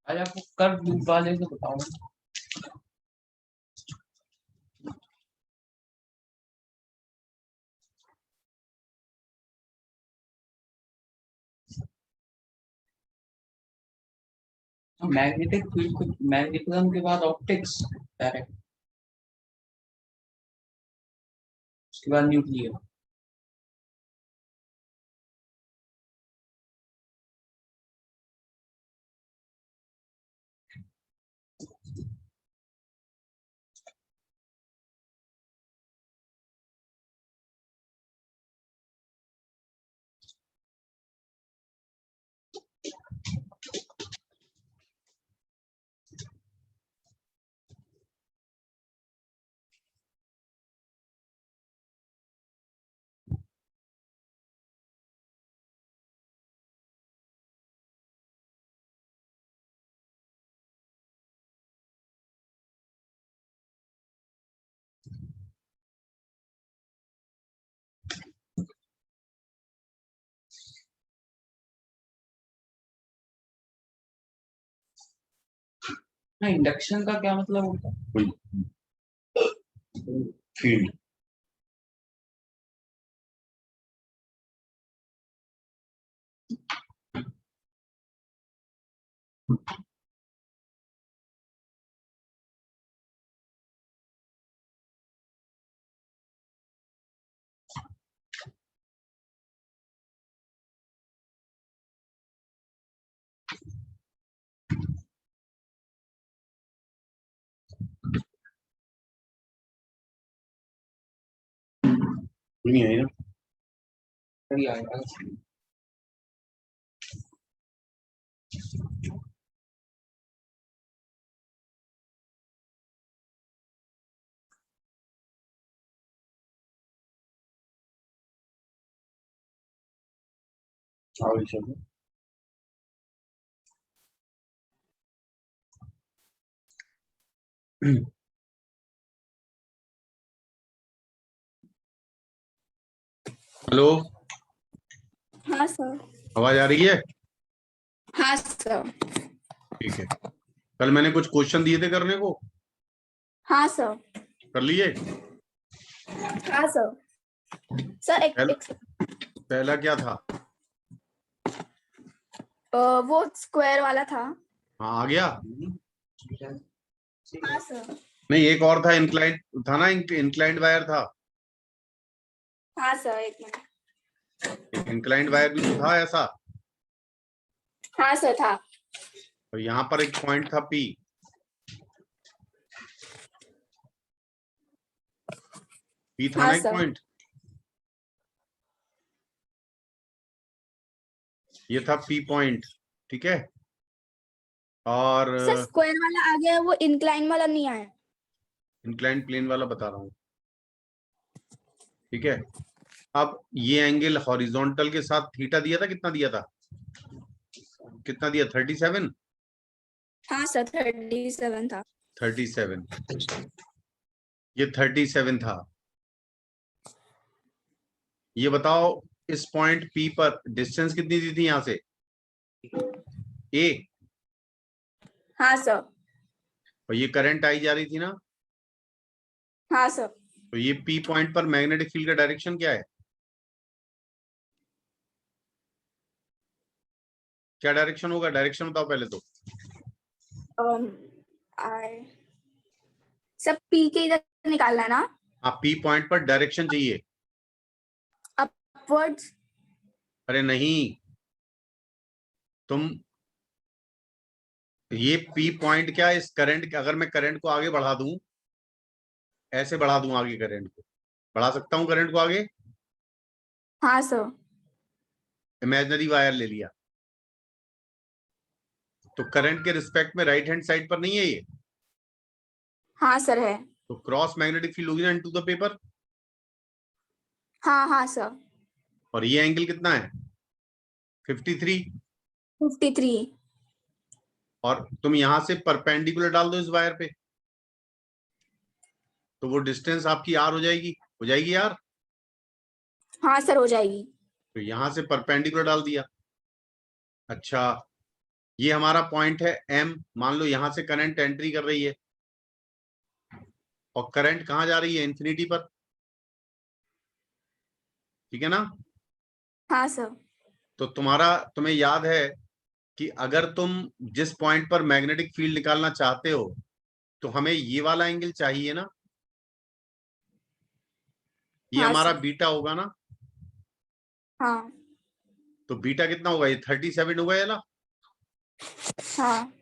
आज आपको curve loop वाले को बताऊंगा। मैग्नेटिक फील्ड, मैग्नेटिज्म के बाद ऑप्टिक्स डायरेक्ट, उसके बाद न्यूक्लियर। ना इंडक्शन का क्या मतलब होता है? फील्ड नहीं है ना, सही आएगा। और चलो हेलो, हाँ सर। आवाज आ रही है? हाँ सर। ठीक है। कल मैंने कुछ क्वेश्चन दिए थे करने को, हाँ सर। कर लिए? हाँ सर। सर एक पहला क्या था? वो स्क्वायर वाला था। हाँ, आ गया। हाँ सर। नहीं, एक और था, इंक्लाइंड था ना, इंक्लाइंड वायर था। हाँ सर, एक मिनट। इंक्लाइंड वायर भी तो था ऐसा। हाँ सर, था। और यहाँ पर एक पॉइंट था पी, पी था हाँ ना एक सर। पॉइंट, ये था पी पॉइंट। ठीक है। और सर स्क्वायर वाला आ गया, वो इंक्लाइन वाला नहीं आया। इंक्लाइंड प्लेन वाला बता रहा हूँ। ठीक है। अब ये एंगल हॉरिजॉन्टल के साथ थीटा दिया था, कितना दिया था? कितना दिया? 37। हाँ सर, 37 था। 37, ये 37 था। ये बताओ, इस पॉइंट पी पर डिस्टेंस कितनी दी थी यहां से? ए। हाँ सर। और ये करंट आई जा रही थी ना, हाँ सर। तो ये पी पॉइंट पर मैग्नेटिक फील्ड का डायरेक्शन क्या है? क्या डायरेक्शन होगा? डायरेक्शन बताओ पहले तो। आई सब पी के इधर निकालना है ना? हाँ, पी पॉइंट पर डायरेक्शन चाहिए। अपवर्ड्स। अरे नहीं, तुम ये पी पॉइंट क्या, इस करंट, अगर मैं करंट को आगे बढ़ा दूं, ऐसे बढ़ा दूं आगे, करंट को बढ़ा सकता हूं करंट को आगे। हाँ सर। इमेजिनरी वायर ले लिया, तो करंट के रिस्पेक्ट में राइट हैंड साइड पर नहीं है ये, हाँ सर है। तो क्रॉस मैग्नेटिक फील्ड होगी ना इनटू द पेपर। हाँ हाँ सर। और ये एंगल कितना है? 53। 53। और तुम यहां से परपेंडिकुलर डाल दो इस वायर पे, तो वो डिस्टेंस आपकी आर हो जाएगी यार। हाँ सर, हो जाएगी। तो यहां से परपेंडिकुलर डाल दिया। अच्छा, ये हमारा पॉइंट है M, मान लो यहां से करंट एंट्री कर रही है और करंट कहां जा रही है, इंफिनिटी पर, ठीक है ना। हाँ सर। तो तुम्हें याद है कि अगर तुम जिस पॉइंट पर मैग्नेटिक फील्ड निकालना चाहते हो तो हमें ये वाला एंगल चाहिए ना, ये हाँ हमारा सर। बीटा होगा ना। हाँ तो बीटा कितना होगा, ये 37 होगा ये ना। हाँ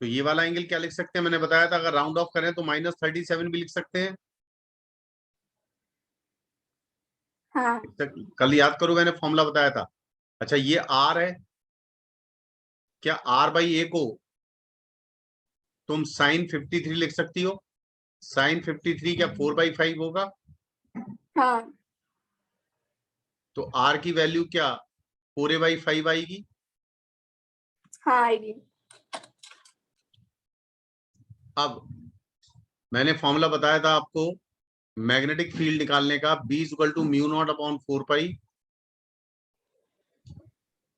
तो ये वाला एंगल क्या लिख सकते हैं, मैंने बताया था अगर राउंड ऑफ करें तो -37 भी लिख सकते हैं। हाँ कल याद करो मैंने फॉर्मूला बताया था। अच्छा ये R है, क्या R/A को तुम sin53 लिख सकती हो। sin53 क्या 4/5 होगा। हाँ तो R की वैल्यू क्या 4a/5 आएगी। हाँ आएगी। अब मैंने फॉर्मूला बताया था आपको मैग्नेटिक फील्ड निकालने का, B = μ0/4π,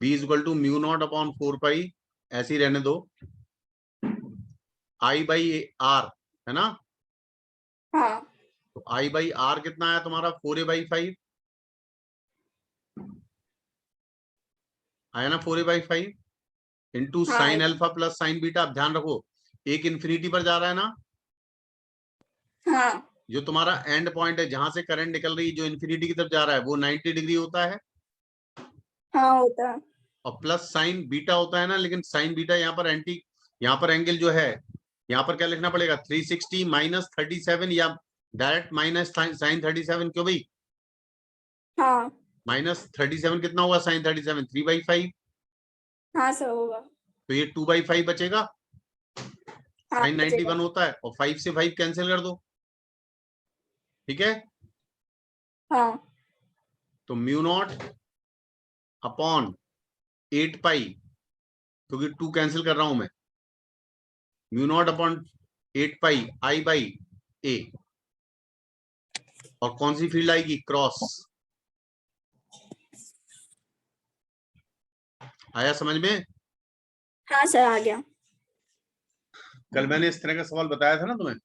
B = μ0/4π, ऐसे ही रहने दो, I/R है ना। हाँ तो I/R कितना आया तुम्हारा 4a/5 आया ना, 4a/5 इंटू हाँ साइन आएगी। Alpha plus sign beta. अब ध्यान रखो एक इंफिनिटी पर जा रहा है ना, हाँ जो तुम्हारा एंड पॉइंट है जहां से करंट निकल रही है जो इंफिनिटी की तरफ जा रहा है वो 90 डिग्री होता है हाँ होता है। और प्लस साइन बीटा होता है ना। लेकिन साइन बीटा यहाँ पर यहाँ पर एंगल जो है यहाँ पर क्या लिखना पड़ेगा, 360 - 37 या डायरेक्ट माइनस साइन 37, क्यों भाई हाँ -37 कितना होगा साइन 37, 3/5। हाँ सर होगा। तो ये 2/5 बचेगा, हाँ साइन बचेगा। 91 होता है और 5 से 5 कैंसिल कर दो, ठीक है। हाँ तो μ0/8π, क्योंकि 2 कैंसिल कर रहा हूं मैं, μ0/8π I/A। और कौन सी फील्ड आएगी, क्रॉस। आया समझ में। हाँ सर आ गया। कल मैंने इस तरह का सवाल बताया था ना तुम्हें।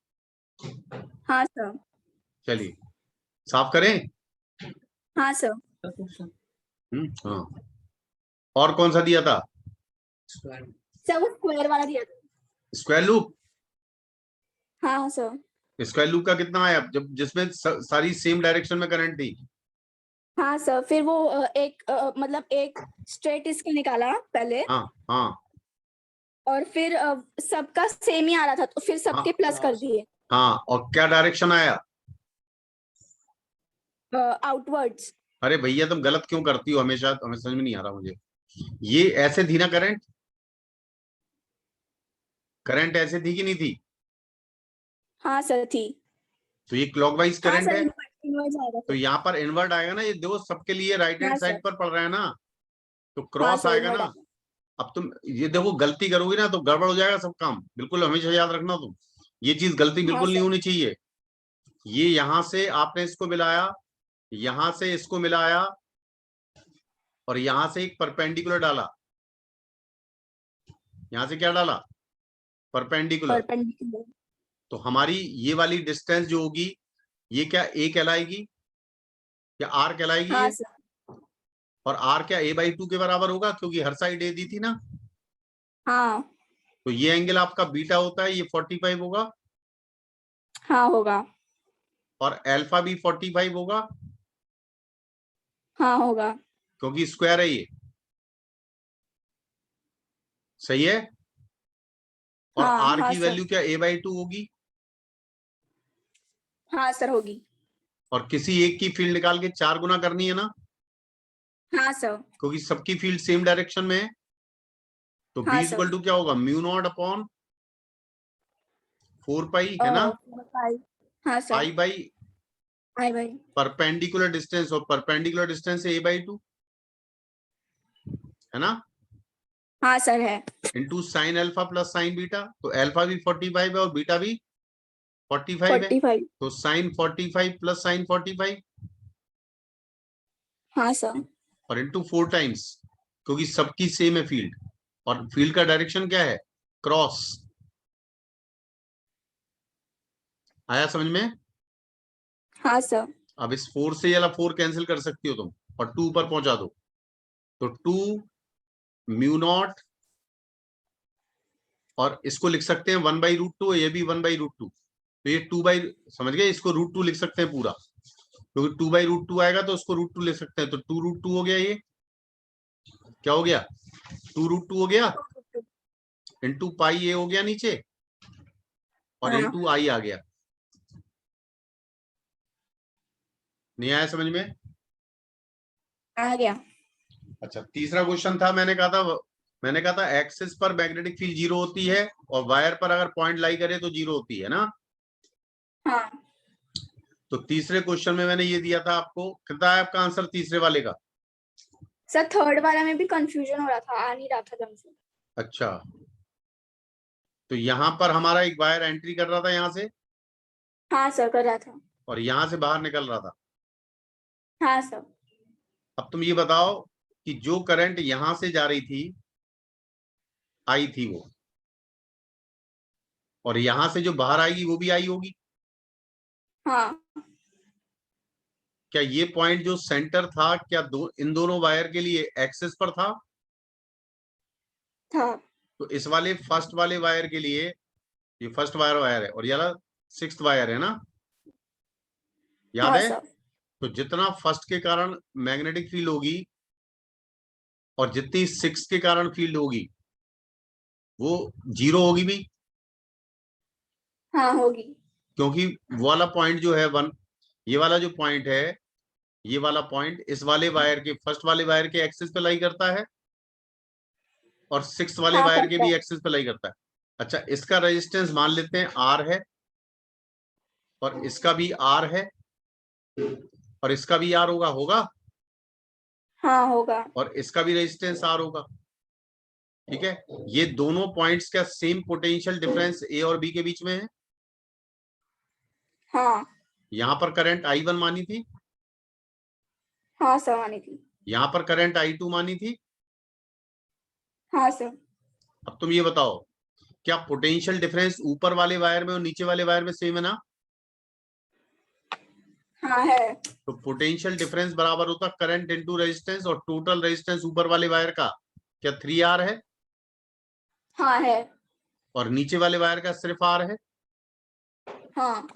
हाँ सर। चलिए साफ करें। हाँ सर। हाँ। और कौन सा दिया था, स्क्वायर सर वो स्क्वायर वाला दिया था। Square loop. हाँ सर। स्क्वायर लूप का कितना आया, जब जिसमें सारी सेम डायरेक्शन में करंट थी। हाँ सर फिर वो मतलब एक स्ट्रेट इसके निकाला पहले हाँ हाँ और फिर सबका सेम ही आ रहा था तो फिर सबके प्लस कर दिए हाँ। और क्या डायरेक्शन आया, आउटवर्ड्स। अरे भैया तुम गलत क्यों करती हो हमेशा, हमें समझ में नहीं आ रहा मुझे। ये ऐसे थी ना करंट, करंट ऐसे थी कि नहीं थी। हाँ सर थी। तो ये क्लॉकवाइज हाँ करंट सर है, इनवर्स आएगा तो सर। यहाँ पर इन्वर्ट आएगा ना। ये देखो सबके लिए राइट हैंड हाँ सर। साइड पर पड़ रहा है ना, तो हाँ क्रॉस सर आएगा इनवर्ट ना। आएगा। अब तुम ये देखो गलती करोगी ना तो गड़बड़ हो जाएगा सब काम, बिल्कुल हमेशा याद रखना तुम, ये चीज गलती हाँ बिल्कुल नहीं सर। होनी चाहिए। ये यहां से आपने इसको मिलाया, यहां से इसको मिलाया और यहां से एक परपेंडिकुलर डाला, यहां से क्या डाला, परपेंडिकुलर। परपेंडिकुलर। तो हमारी ये वाली डिस्टेंस जो होगी ये क्या A कहलाएगी या R कहलाएगी हाँ ये। सर। और R क्या A/2 के बराबर होगा, क्योंकि हर साइड A दी थी ना। हाँ तो ये एंगल आपका बीटा होता है, ये 45 होगा हाँ होगा। और अल्फा भी 45 होगा, हाँ होगा। क्योंकि स्क्वायर है ये, सही है। और हाँ R हाँ की सर। वैल्यू क्या A/2 होगी। हाँ सर होगी। और किसी एक की फील्ड निकाल के 4 गुना करनी है ना, हाँ सर। क्योंकि सबकी फील्ड सेम डायरेक्शन में है। तो B हाँ सर। = क्या होगा, μ0/4π है ना, 5। हाँ सर। I बाई आई भाई। परपेंडिकुलर डिस्टेंस, और परपेंडिकुलर डिस्टेंस है A/2 है ना, हाँ सर है। Into sine alpha plus sign beta. तो अल्फा भी 45 है और बीटा भी 45 है, 45। तो साइन 45 प्लस साइन 45 हाँ सर। और इंटू 4 टाइम्स, क्योंकि सबकी सेम है फील्ड और फील्ड का डायरेक्शन क्या है, क्रॉस। आया समझ में? हाँ सर। अब इस 4 से ये 4 कैंसिल कर सकती हो तुम और 2 पर पहुंचा दो, तो 2 म्यू नॉट, और इसको लिख सकते हैं 1/√2, ये भी 1/√2, तो ये 2 बाई, समझ गए, इसको √2 लिख सकते हैं पूरा, क्योंकि 2/√2 आएगा तो उसको √2 लिख सकते हैं, तो 2√2 हो गया, ये क्या हो गया, 2√2 हो गया, इंटू पाई ये हो गया नीचे, और हाँ। इंटू आई आ गया। नहीं आया समझ में? आ गया। अच्छा, तीसरा क्वेश्चन था, मैंने कहा था एक्सिस पर मैग्नेटिक फील्ड 0 होती है और वायर पर अगर पॉइंट लाई करे तो 0 होती है ना। हाँ तो तीसरे क्वेश्चन में मैंने ये दिया था आपको, कितना है आपका आंसर तीसरे वाले का? सर, थर्ड वाला में भी कंफ्यूजन हो रहा था, आ नहीं रहा था ढंग से। अच्छा, तो यहां पर हमारा एक वायर एंट्री कर रहा था यहां से, हाँ सर, कर रहा था। और यहां से बाहर निकल रहा था। हाँ सर। अब तुम ये बताओ कि जो करंट यहां से जा रही थी, आई थी वो, और यहां से जो बाहर आएगी वो भी आई होगी। हाँ क्या ये पॉइंट जो सेंटर था, क्या इन दोनों वायर के लिए एक्सिस पर था? था। तो इस वाले फर्स्ट वाले वायर के लिए, ये फर्स्ट वायर है और ये वाला सिक्स्थ वायर है ना, याद हाँ है? सर। तो जितना फर्स्ट के कारण मैग्नेटिक फील्ड होगी और जितनी सिक्स के कारण फील्ड होगी वो 0 होगी भी, हाँ होगी। क्योंकि वो वाला पॉइंट जो है वन, ये वाला जो पॉइंट है, ये वाला पॉइंट इस वाले वायर के, फर्स्ट वाले वायर के एक्सिस पे लाई करता है और सिक्स वाले हाँ वायर के करता भी है। एक्सिस पे लाई करता है। अच्छा, इसका रेजिस्टेंस मान लेते हैं R है, और इसका भी R है, और इसका भी R होगा, हाँ होगा। और इसका भी रेजिस्टेंस R होगा। ठीक है, ये दोनों पॉइंट्स का सेम पोटेंशियल डिफरेंस A और B के बीच में है। हाँ। यहां पर करंट I1 मानी थी, हाँ सर, आनी थी। यहां पर करंट I2 मानी थी। हाँ सर। अब तुम ये बताओ, क्या पोटेंशियल डिफरेंस ऊपर वाले वायर में और नीचे वाले वायर में सेम है ना? हाँ है। तो पोटेंशियल डिफरेंस बराबर होता करंट इनटू रेजिस्टेंस, और टोटल रेजिस्टेंस ऊपर वाले वायर का क्या 3R है, हाँ है। और नीचे वाले वायर का सिर्फ R है। हाँ।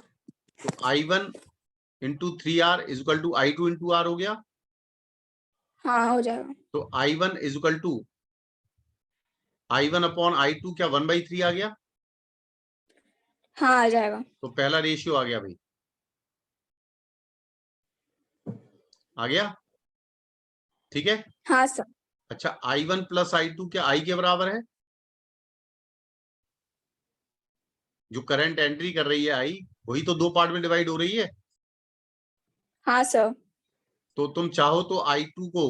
तो I1 into 3R is equal to I2 into R हो गया। हाँ हो जाएगा। तो I1 is equal to I1 upon I2, क्या 1/3 आ गया? हाँ आ जाएगा। तो पहला रेशियो आ गया भाई, आ गया, ठीक है। हाँ सर। अच्छा, I1 प्लस I2 क्या I के बराबर है? जो करंट एंट्री कर रही है I, वही तो दो पार्ट में डिवाइड हो रही है। हाँ सर। तो तुम चाहो तो I2 को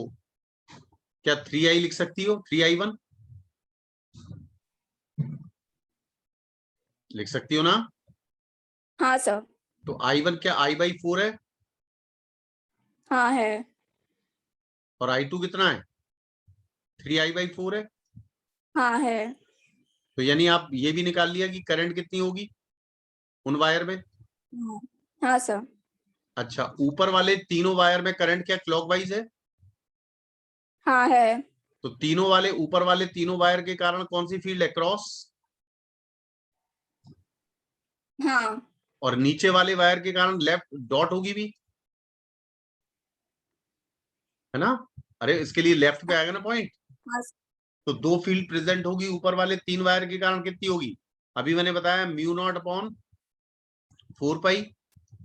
क्या 3I लिख सकती हो, 3I1 लिख सकती हो ना। हाँ सर। तो I1 क्या I/4 है, हाँ है। और I2 कितना है, 3I/4 है। हाँ है। तो यानी आप ये भी निकाल लिया कि करंट कितनी होगी उन वायर में। हाँ। हाँ सर। अच्छा, ऊपर वाले तीनों वायर में करंट क्या क्लॉकवाइज है? हाँ है। तो तीनों वाले, ऊपर वाले तीनों वायर के कारण कौन सी फील्ड है, क्रॉस। हाँ। और नीचे वाले वायर के कारण लेफ्ट डॉट होगी भी, है ना। अरे इसके लिए लेफ्ट पे आएगा ना पॉइंट। हाँ। तो दो फील्ड प्रेजेंट होगी ऊपर वाले तीन वायर के कारण, कितनी होगी? अभी मैंने बताया म्यू नॉट अपॉन 4 पाई,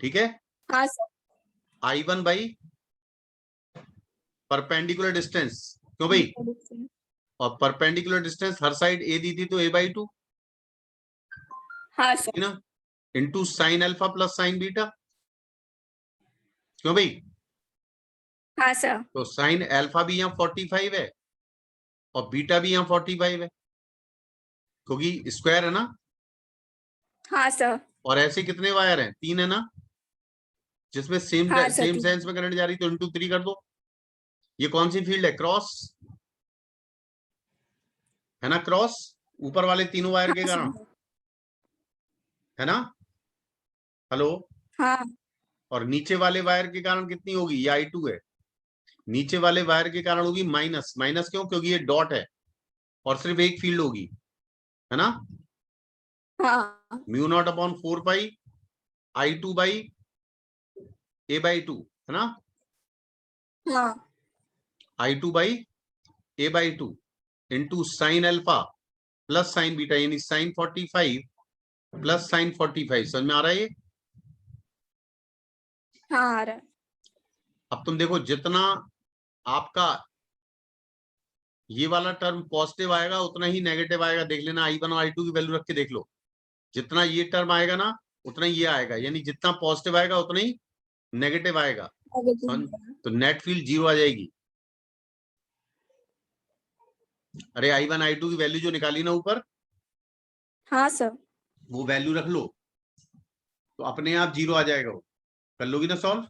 ठीक है। हाँ sir. I1 by perpendicular distance, क्यों भाई? और perpendicular distance her side A दी थी तो A/2, हाँ है सर। ना, into sine alpha plus sign beta, क्यों भाई? हाँ सर। तो साइन अल्फा भी यहाँ 45 है और बीटा भी यहाँ 45 है, क्योंकि स्क्वायर है ना। हाँ सर। और ऐसे कितने वायर हैं, 3 है ना, जिसमें सेम हाँ सर, सेम सेंस में करंट जा रही, तो इंटू 3 कर दो। ये कौन सी फील्ड है, क्रॉस। है ना, क्रॉस ऊपर वाले तीनों वायर के कारण, है ना। हेलो। हाँ और नीचे वाले वायर के कारण कितनी होगी, ये I2 है, नीचे वाले वायर के कारण होगी माइनस। माइनस क्यों, क्योंकि ये डॉट है और सिर्फ एक फील्ड होगी, है ना। हाँ μ0/4 I2/A/2, है ना। हाँ I2/A/2 into sine alpha plus sign beta, यानी साइन 45 प्लस साइन 45। समझ में आ रहा है ये। हाँ आ रहा है। अब तुम देखो, जितना आपका ये वाला टर्म पॉजिटिव आएगा उतना ही नेगेटिव आएगा। देख लेना, I1 और I2 की वैल्यू रख के देख लो। जितना ये टर्म आएगा ना उतना ही ये आएगा, यानी जितना पॉजिटिव आएगा उतना ही नेगेटिव आएगा। तो नेट फील्ड 0 आ जाएगी। अरे I1 I2 की वैल्यू जो निकाली ना ऊपर, हाँ सर। वो वैल्यू रख लो तो अपने आप 0 आ जाएगा। वो कर लोगी ना सॉल्व,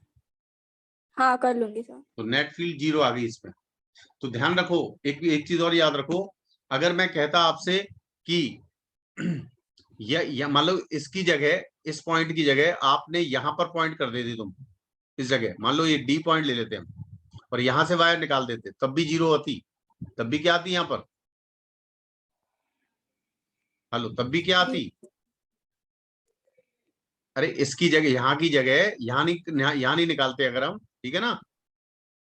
हाँ कर लूंगी सर। तो नेट फील्ड 0 आ गई इसमें। तो ध्यान रखो, एक चीज और याद रखो, अगर मैं कहता आपसे कि या मान लो इसकी जगह, इस पॉइंट की जगह आपने यहां पर पॉइंट कर देती तुम, इस जगह मान लो ये D पॉइंट ले लेते हम और यहां से वायर निकाल देते, तब भी 0 आती। तब भी क्या आती यहां पर, हेलो, तब भी क्या आती। अरे इसकी जगह, यहाँ की जगह यहाँ नहीं निकालते अगर हम, ठीक है ना,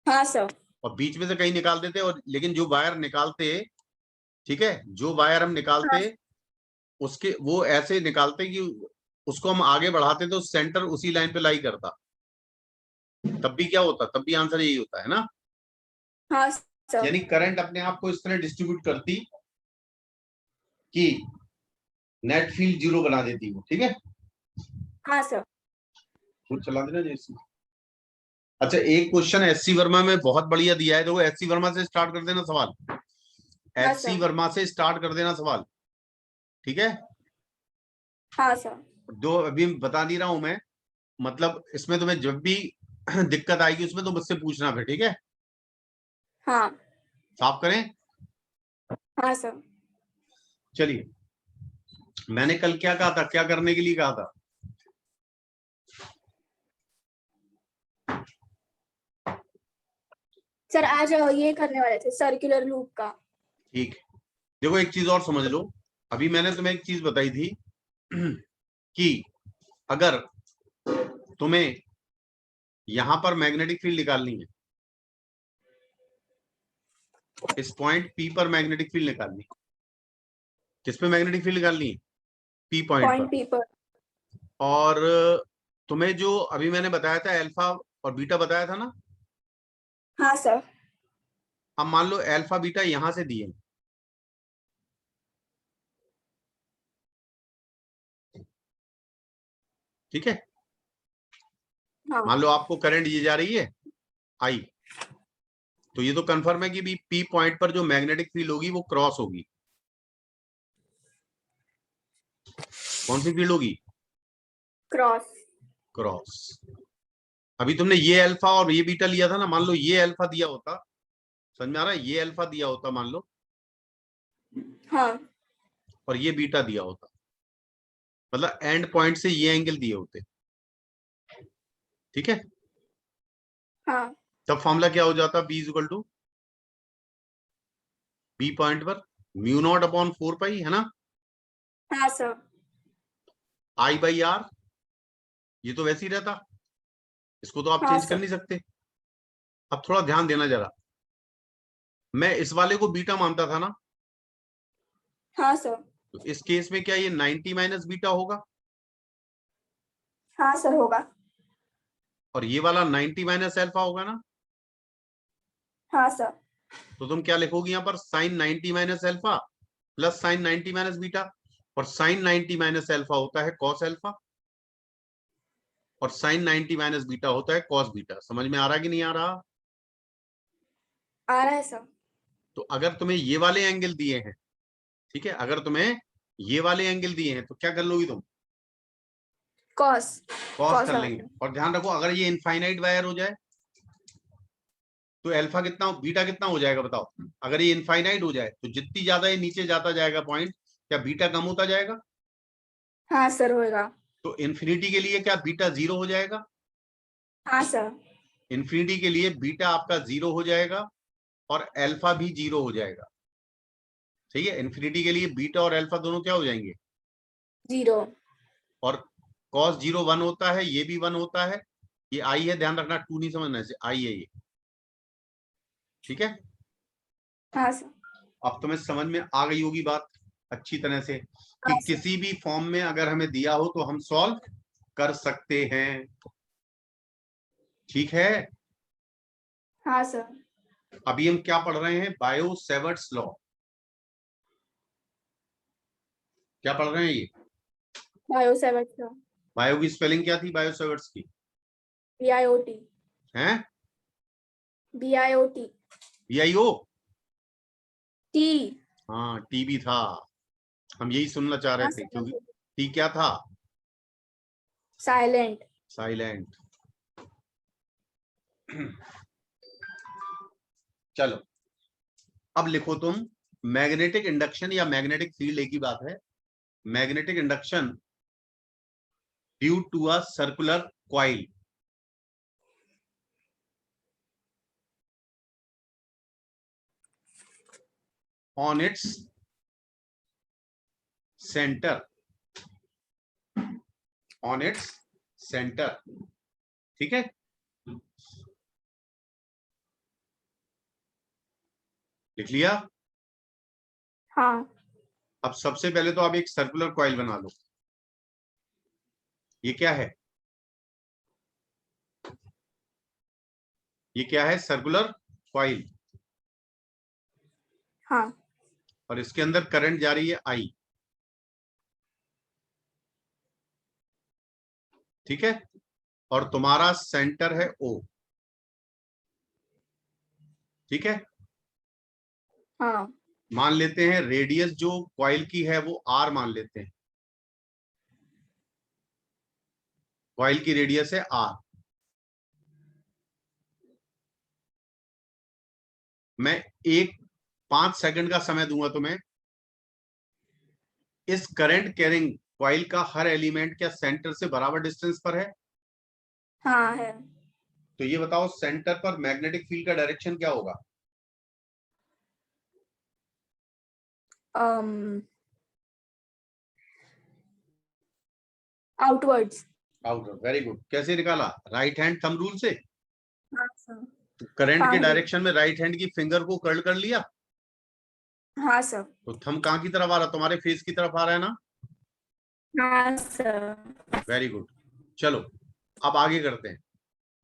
हाँ सर। और बीच में से कहीं निकाल देते, और लेकिन जो वायर निकालते, ठीक है, जो वायर हम निकालते हाँ उसके वो ऐसे निकालते कि उसको हम आगे बढ़ाते तो सेंटर उसी लाइन पे लाई करता, तब भी क्या होता, तब भी आंसर यही होता है ना। हाँ सर। यानी करंट अपने आप को इस तरह डिस्ट्रीब्यूट करती कि नेट फील्ड 0 बना देती वो, ठीक है। हाँ सर। वो चला देना जैसे। अच्छा, एक क्वेश्चन SC वर्मा में बहुत बढ़िया दिया है, देखो SC वर्मा से स्टार्ट कर देना सवाल, हाँ SC सर। वर्मा से स्टार्ट कर देना सवाल, ठीक है। हाँ सर। दो अभी बता नहीं रहा हूं मैं, मतलब इसमें तुम्हें जब भी दिक्कत आएगी उसमें तो मुझसे पूछना फिर, ठीक है। हाँ साफ करें। हाँ सर। चलिए, मैंने कल क्या कहा था, क्या करने के लिए कहा था, सर आज ये करने वाले थे सर्कुलर लूप का। ठीक। देखो एक चीज और समझ लो, अभी मैंने तुम्हें एक चीज बताई थी कि अगर तुम्हें यहां पर मैग्नेटिक फील्ड निकालनी है, इस पॉइंट P पर मैग्नेटिक फील्ड निकालनी है, किस पे मैग्नेटिक फील्ड निकालनी है, P पॉइंट पॉइंट पर। P पर। और तुम्हें जो अभी मैंने बताया था अल्फा और बीटा बताया था ना, हाँ सर। अब मान लो अल्फा बीटा यहां से दिए, ठीक है। हाँ मान लो आपको करंट ये जा रही है I, तो ये तो कंफर्म है कि भी P पॉइंट पर जो मैग्नेटिक फील्ड होगी वो क्रॉस होगी। कौन सी फील्ड होगी, क्रॉस। क्रॉस। अभी तुमने ये अल्फा और ये बीटा लिया था ना, मान लो ये अल्फा दिया होता, समझ में आ रहा है, ये अल्फा दिया होता मान लो, हाँ और ये बीटा दिया होता, मतलब एंड पॉइंट से ये एंगल दिए होते, ठीक है। हाँ तब फॉर्मूला क्या हो जाता, B equal to B point पर μ0/4 है ना, हाँ सर। I/R, ये तो वैसे ही रहता, इसको तो आप हाँ चेंज कर सर। नहीं सकते। अब थोड़ा ध्यान देना जरा, मैं इस वाले को बीटा मानता था ना, हाँ सर। तो इस केस में क्या ये 90 माइनस बीटा होगा, हाँ सर होगा। और ये वाला 90 माइनस अल्फा होगा ना। हाँ सर। तो तुम क्या लिखोगी यहाँ पर, sine 90 minus alpha plus sine 90 minus beta, और साइन 90 माइनस अल्फा होता है कॉस अल्फा, और साइन 90 माइनस बीटा होता है कॉस बीटा। समझ में आ रहा कि नहीं आ रहा। आ रहा है सर। तो अगर तुम्हें ये वाले एंगल दिए हैं, ठीक है, अगर तुम्हें ये वाले एंगल दिए हैं तो क्या कर लोगी तुम, कॉस। कॉस कॉस कर लेंगे। और ध्यान रखो, अगर ये इनफाइनाइट वायर हो जाए, तो अल्फा कितना, बीटा कितना हो जाएगा बताओ। अगर ये इनफाइनाइट हो जाए तो जितनी ज्यादा ये नीचे जाता जाएगा पॉइंट, क्या बीटा कम होता जाएगा? हाँ सर होएगा। तो इन्फिनिटी के लिए क्या बीटा 0 हो जाएगा? हाँ सर। इन्फिनिटी के लिए बीटा आपका 0 हो जाएगा और अल्फा भी 0 हो जाएगा। ठीक है, इन्फिनिटी के लिए बीटा और अल्फा दोनों क्या हो जाएंगे? 0। और cos 0 1 होता है, ये भी 1 होता है, ये आई है, ध्यान रखना, 2 नहीं समझना, इसे आई है ये। ठीक है, हाँ सर। अब तुम्हें समझ में आ गई होगी बात अच्छी तरह से कि हाँ सर। किसी भी फॉर्म में अगर हमें दिया हो तो हम सॉल्व कर सकते हैं। ठीक है, हाँ सर। अभी हम क्या पढ़ रहे हैं? Bio Savart's law. क्या पढ़ रहे हैं ये? Bio Savart's law. बायो की स्पेलिंग क्या थी बायो सेवर्ट्स की? BIOT। हैं? BIOT। BIO? T। हाँ, टी भी था, हम यही सुनना चाह रहे हाँ थे, सर। क्योंकि टी क्या था? साइलेंट। साइलेंट। चलो, अब लिखो तुम, मैग्नेटिक इंडक्शन या मैग्नेटिक फील्ड एक ही बात है। Magnetic induction due to a circular coil on its center, on its center। ठीक है, लिख लिया? हाँ। अब सबसे पहले तो आप एक सर्कुलर कॉइल बना लो। ये क्या है? ये क्या है? Circular coil. हाँ। और इसके अंदर करंट जा रही है आई। ठीक है, और तुम्हारा सेंटर है ओ। ठीक है, हाँ। मान लेते हैं रेडियस जो कॉइल की है वो आर मान लेते हैं। कॉइल की रेडियस है आर। मैं एक 5 सेकंड का समय दूंगा तुम्हें। इस करंट कैरिंग कॉइल का हर एलिमेंट क्या सेंटर से बराबर डिस्टेंस पर है? हाँ है। तो ये बताओ, सेंटर पर मैग्नेटिक फील्ड का डायरेक्शन क्या होगा? आउटवर्ड्स। Outward, very good. कैसे निकाला? राइट हैंड थंब रूल से। हाँ सर। करंट के हाँ जी। डायरेक्शन में राइट हैंड की फिंगर को कर्ल कर लिया, हाँ सर। तो थंब कहां की तरफ आ रहा? तुम्हारे फेस की तरफ आ रहा है ना? हाँ सर। Very good. चलो, अब आगे करते हैं।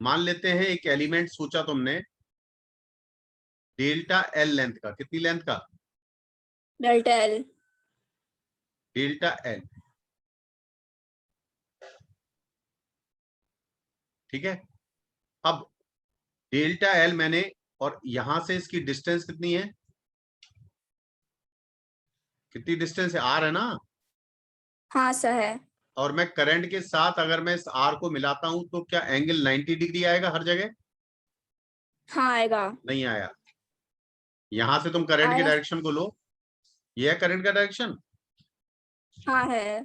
मान लेते हैं एक एलिमेंट सोचा तुमने डेल्टा एल लेंथ का। कितनी लेंथ का? Delta L. Delta L. ठीक है, अब डेल्टा एल मैंने, और यहां से इसकी डिस्टेंस कितनी है? कितनी डिस्टेंस है? आर है ना? हाँ सर है। और मैं करंट के साथ अगर मैं इस आर को मिलाता हूं तो क्या एंगल 90 डिग्री आएगा हर जगह? हाँ आएगा। नहीं आया। यहां से तुम करंट के आया। डायरेक्शन को लो, ये है करंट का डायरेक्शन। हाँ है।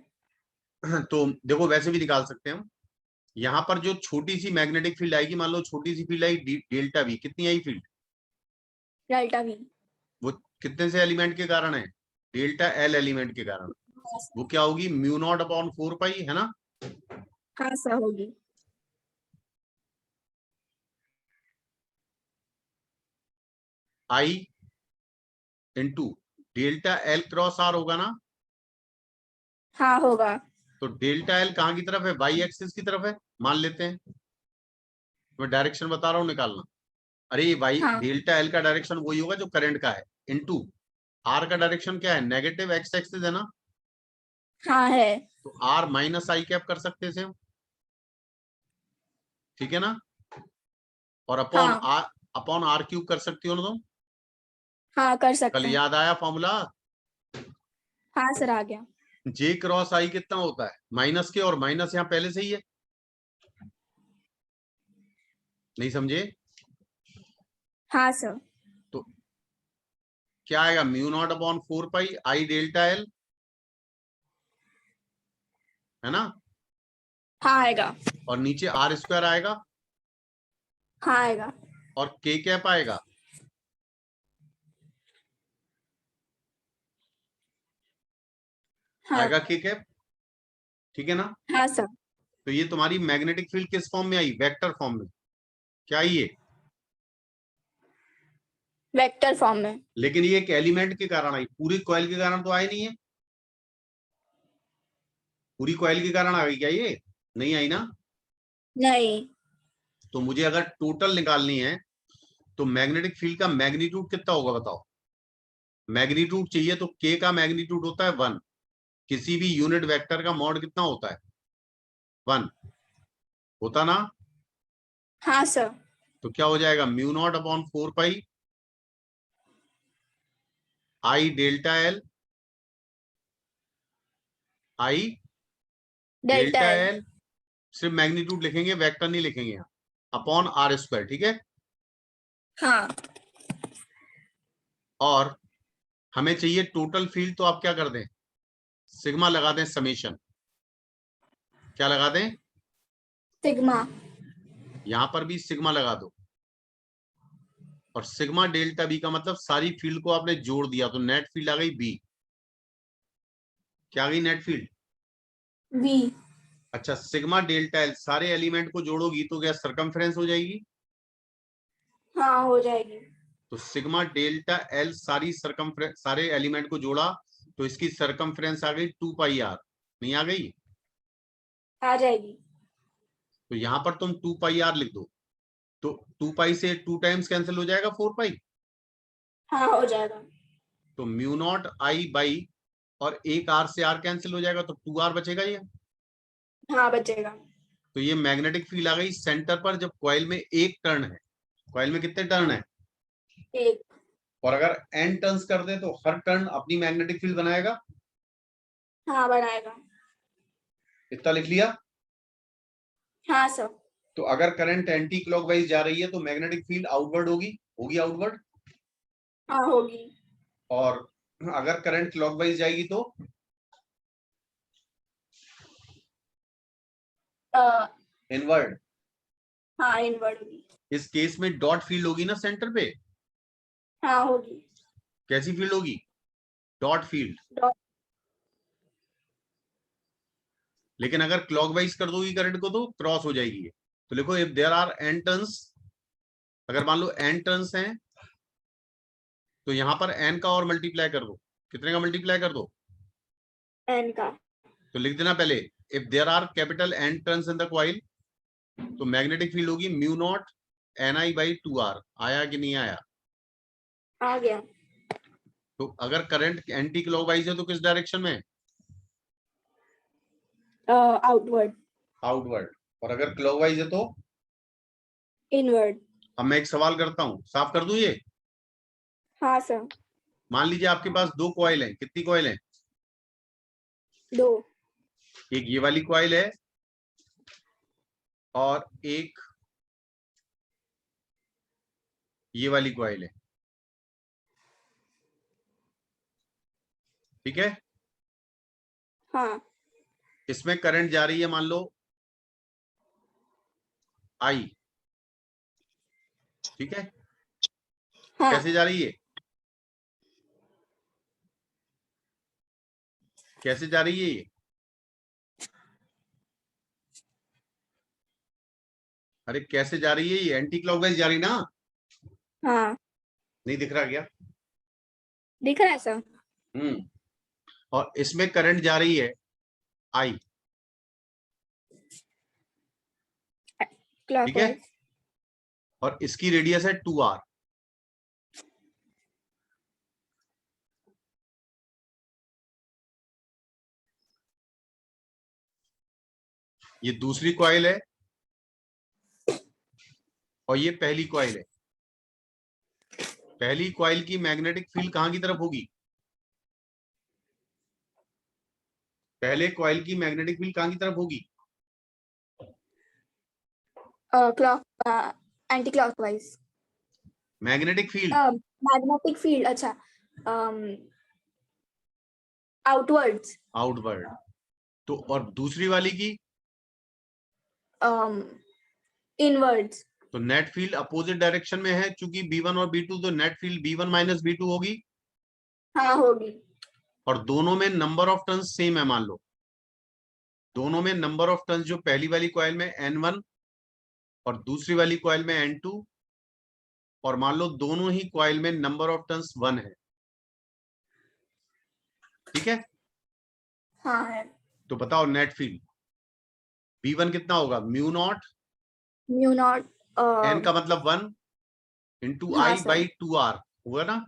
तो देखो, वैसे भी निकाल सकते हैं हम। यहां पर जो छोटी सी मैग्नेटिक फील्ड आएगी, मान लो छोटी सी फील्ड आई डेल्टा वी, कितनी आई फील्ड? Delta we. वो कितने से एलिमेंट के कारण है? डेल्टा एल एलिमेंट के कारण। वो क्या होगी? म्यू नॉट अपॉन 4 पाई, है ना? हाँ सर होगी। I into delta L cross R होगा ना? हाँ होगा। तो डेल्टा एल कहां की तरफ है? वाई एक्सिस की तरफ है, मान लेते हैं। मैं डायरेक्शन बता रहा हूं, निकालना। अरे वाई, हाँ। डेल्टा एल का डायरेक्शन वही होगा जो करंट का है, इंटू आर का डायरेक्शन क्या है? नेगेटिव एक्स एक्सिस है ना? हाँ है। तो आर माइनस आई कैप कर सकते थे हम। ठीक है ना? और हाँ। अपॉन आर क्यूब कर सकती हो ना तुम? हाँ कर कल सकते हैं। याद आया फॉर्मूला? हाँ सर आ गया। जे क्रॉस आई कितना होता है? माइनस के, और माइनस यहाँ पहले से ही है। नहीं समझे? हाँ सर। तो क्या आएगा, म्यू नॉट अपॉन 4 पाई आई डेल्टा एल, है ना, हाँ आएगा। और नीचे आर स्क्वायर आएगा, हाँ आएगा। और के कैप आएगा। हाँ। आएगा के कैप, ठीक है ना। हाँ सर। तो ये तुम्हारी मैग्नेटिक फील्ड किस फॉर्म में आई, वेक्टर फॉर्म में। क्या आई ये, वेक्टर फॉर्म में। लेकिन ये एक एलिमेंट के कारण आई, पूरी कॉइल के कारण तो आई नहीं है। पूरी कॉइल के कारण आ गई क्या ये, नहीं आई ना। नहीं। तो मुझे अगर टोटल निकालनी है तो मैग्नेटिक फील्ड का मैग्नीट्यूड कितना होगा बताओ। मैग्नीट्यूड चाहिए तो के का मैग्नीट्यूड होता है 1, किसी भी यूनिट वेक्टर का मॉड कितना होता है, 1 होता ना। हाँ सर। तो क्या हो जाएगा, म्यू नॉट अपॉन 4 पाई आई डेल्टा एल, आई डेल्टा डेल्टा एल। एल, सिर्फ मैग्नीट्यूड लिखेंगे, वेक्टर नहीं लिखेंगे यहाँ, अपॉन आर स्क्वायर, ठीक है। हाँ। और हमें चाहिए टोटल फील्ड, तो आप क्या कर दें, सिग्मा लगा दें, समेशन। क्या लगा दें, सिग्मा। यहां पर भी सिग्मा लगा दो, और सिग्मा डेल्टा बी का मतलब सारी फील्ड को आपने जोड़ दिया, तो नेट फील्ड आ गई बी। क्या आ गई नेट फील्ड, वी। अच्छा सिग्मा डेल्टा एल, सारे एलिमेंट को जोड़ोगी तो क्या सरकमफ्रेंस हो जाएगी। हाँ हो जाएगी। तो सिग्मा डेल्टा एल सारी सरकमफ्रेंस, सारे एलिमेंट को जोड़ा, तो इसकी सरकमफ्रेंस आ गई 2 पाई आर, नहीं आ गई। आ जाएगी। तो यहां पर तुम 2 पाई आर लिख दो, तो 2 पाई से 2 टाइम्स कैंसिल हो जाएगा 4 पाई, हाँ हो जाएगा। तो म्यू नॉट आई बाई, और एक आर से आर कैंसिल हो जाएगा, तो 2 आर बचेगा ये। हाँ बचेगा। तो ये मैग्नेटिक फील्ड आ गई सेंटर पर, जब कॉइल में एक टर्न है। कॉइल में कितने टर्न है, एक। और अगर एन टर्न्स कर दे तो हर टर्न अपनी मैग्नेटिक फील्ड बनाएगा। हाँ बनाएगा। इतना लिख लिया। हाँ सर। तो अगर करंट एंटी क्लॉकवाइज जा रही है तो मैग्नेटिक फील्ड आउटवर्ड होगी, होगी आउटवर्ड। हाँ होगी। और अगर करंट क्लॉकवाइज जाएगी तो इनवर्ड। हाँ इनवर्ड होगी। इस केस में डॉट फील्ड होगी ना सेंटर पे। हाँ होगी। कैसी फील्ड होगी, डॉट फील्ड। डॉट। लेकिन अगर क्लॉकवाइज कर दोगी करंट को तो क्रॉस हो जाएगी ये। तो लिखो if there are N turns, अगर मान लो एन टर्न्स हैं तो यहां पर एन का और मल्टीप्लाई कर दो, कितने का मल्टीप्लाई कर दो, एन का। तो लिख देना पहले, if there are capital N turns in the coil, तो मैग्नेटिक फील्ड होगी mu naught N I by 2 R. आया कि नहीं आया। आ गया। तो अगर करंट एंटी क्लॉकवाइज है तो किस डायरेक्शन में, आउटवर्ड। आउटवर्ड। और अगर क्लॉकवाइज है तो, इनवर्ड। अब मैं एक सवाल करता हूं, साफ कर दूं ये। हाँ सर। मान लीजिए आपके पास 2 कॉइल हैं, कितनी कॉइल हैं, दो। एक ये वाली कॉइल है और एक ये वाली कॉइल है, ठीक है। हाँ। इसमें करंट जा रही है मान लो आई, ठीक है। हाँ। कैसे जा रही है, कैसे जा रही है ये, अरे कैसे जा रही है ये, एंटी क्लॉकवाइज जा रही ना। हाँ नहीं दिख रहा क्या, दिख रहा है सर। और इसमें करंट जा रही है आई, ठीक है। क्लॉकवाइज। और इसकी रेडियस है 2 आर। ये दूसरी कॉइल है और ये पहली कॉइल है। पहली कॉइल की मैग्नेटिक फील्ड कहां की तरफ होगी, पहले कॉइल की मैग्नेटिक फील्ड कहां की तरफ होगी, clock anti clockwise. Magnetic field magnetic field, अच्छा, आउटवर्ड्स, आउटवर्ड। तो और दूसरी वाली की इनवर्ड्स। तो नेट फील्ड अपोजिट डायरेक्शन में है, चूंकि B1 और B2, तो net field B1 minus B2 होगी। हाँ होगी। और दोनों में नंबर ऑफ टर्न्स सेम है, मान लो दोनों में नंबर ऑफ टर्न्स, जो पहली वाली कॉइल में N1 और दूसरी वाली कॉइल में N2, और मान लो दोनों ही कॉइल में नंबर ऑफ टर्न्स 1 है। ठीक है, हाँ है। तो बताओ नेट फील्ड B1 कितना होगा, mu naught mu not, N का मतलब 1 इंटू हाँ आई सर, बाई 2R होगा ना।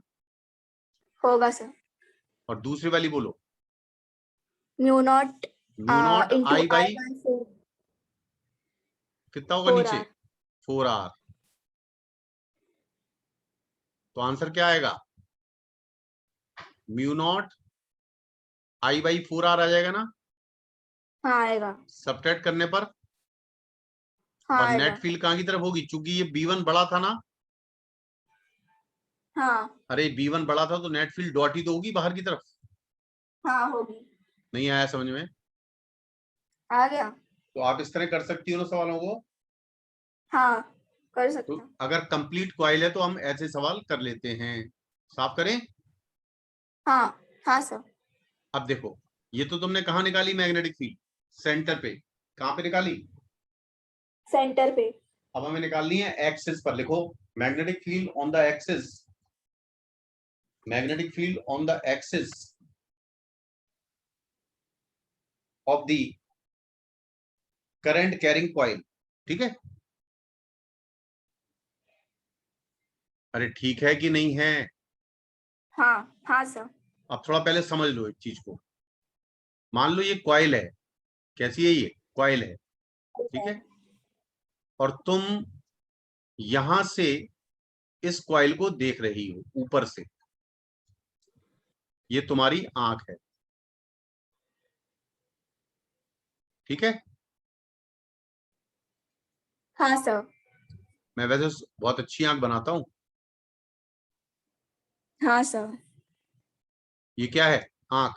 होगा सर। और दूसरी वाली बोलो, mu naught mu naught into I I by by 4, कितना होगा 4 नीचे, आर। 4R। तो आंसर क्या आएगा, mu not I by 4R आ जाएगा ना, हाँ आएगा, सबट्रैक्ट करने पर। हाँ और आएगा। नेट फील्ड कहाँ की तरफ होगी, चूंकि ये B1 बड़ा था ना, हाँ अरे B1 बड़ा था तो नेट फील्ड डॉट ही तो होगी बाहर की तरफ। हाँ होगी। नहीं आया समझ में, आ गया। तो आप इस तरह कर सकती हो ना सवालों को। हाँ कर तो सकते हैं। अगर कंप्लीट कॉइल है तो हम ऐसे सवाल कर लेते हैं। साफ करें। हाँ हाँ सर। अब देखो, ये तो तुमने कहाँ निकाली मैग्नेटिक फील्ड, सेंटर पे। कहाँ पे निकाली, सेंटर पे। अब हमें निकालनी है एक्सिस पर। लिखो, magnetic field on the axis, magnetic field on the axis of the current carrying coil. ठीक है, अरे ठीक है कि नहीं है। हाँ हाँ सर। अब थोड़ा पहले समझ लो एक चीज को। मान लो ये कॉइल है, कैसी है, ये कॉइल है, ठीक है, और तुम यहां से इस कॉइल को देख रही हो ऊपर से, ये तुम्हारी आंख है, ठीक है। हाँ सर। मैं वैसे बहुत अच्छी आंख बनाता हूं। हाँ सर। ये क्या है, आंख,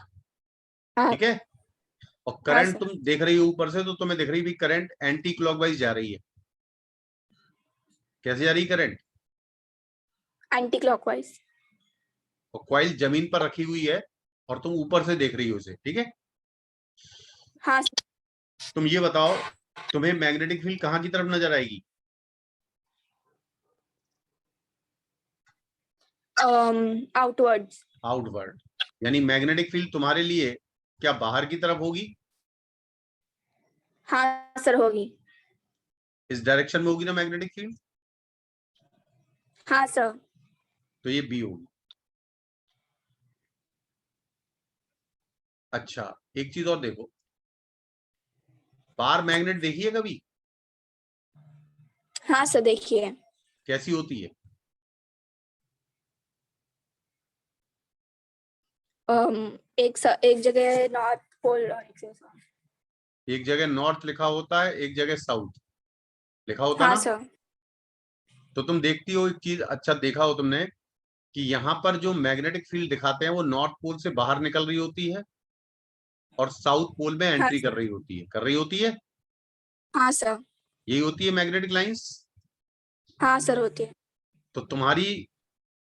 हाँ ठीक है। और हाँ करंट सर। तुम देख रही हो ऊपर से, तो तुम्हें दिख रही भी करंट एंटी क्लॉकवाइज जा रही है। कैसे जा रही करंट, एंटी क्लॉकवाइज। और कॉइल जमीन पर रखी हुई है और तुम ऊपर से देख रही हो उसे, ठीक है। हाँ सर। तुम ये बताओ, तुम्हें मैग्नेटिक फील्ड कहां की तरफ नजर आएगी, आउटवर्ड्स। आउटवर्ड। यानी मैग्नेटिक फील्ड तुम्हारे लिए क्या बाहर की तरफ होगी, हाँ सर होगी। इस डायरेक्शन में होगी ना मैग्नेटिक फील्ड, हाँ सर। तो ये बी होगी। अच्छा, एक चीज और देखो, बार मैग्नेट देखी है कभी, हाँ सर देखिए। कैसी होती है, एक जगह नॉर्थ पोल और एक जगह south। एक जगह नॉर्थ लिखा होता है, एक जगह साउथ लिखा होता हाँ ना। सर। तो तुम देखती हो एक चीज, अच्छा देखा हो तुमने कि यहाँ पर जो मैग्नेटिक फील्ड दिखाते हैं वो नॉर्थ पोल से बाहर निकल रही होती है और साउथ पोल में हाँ एंट्री कर सर। रही होती है, कर रही होती है। हाँ सर। यही होती है मैग्नेटिक लाइंस। हाँ सर होती है। तो तुम्हारी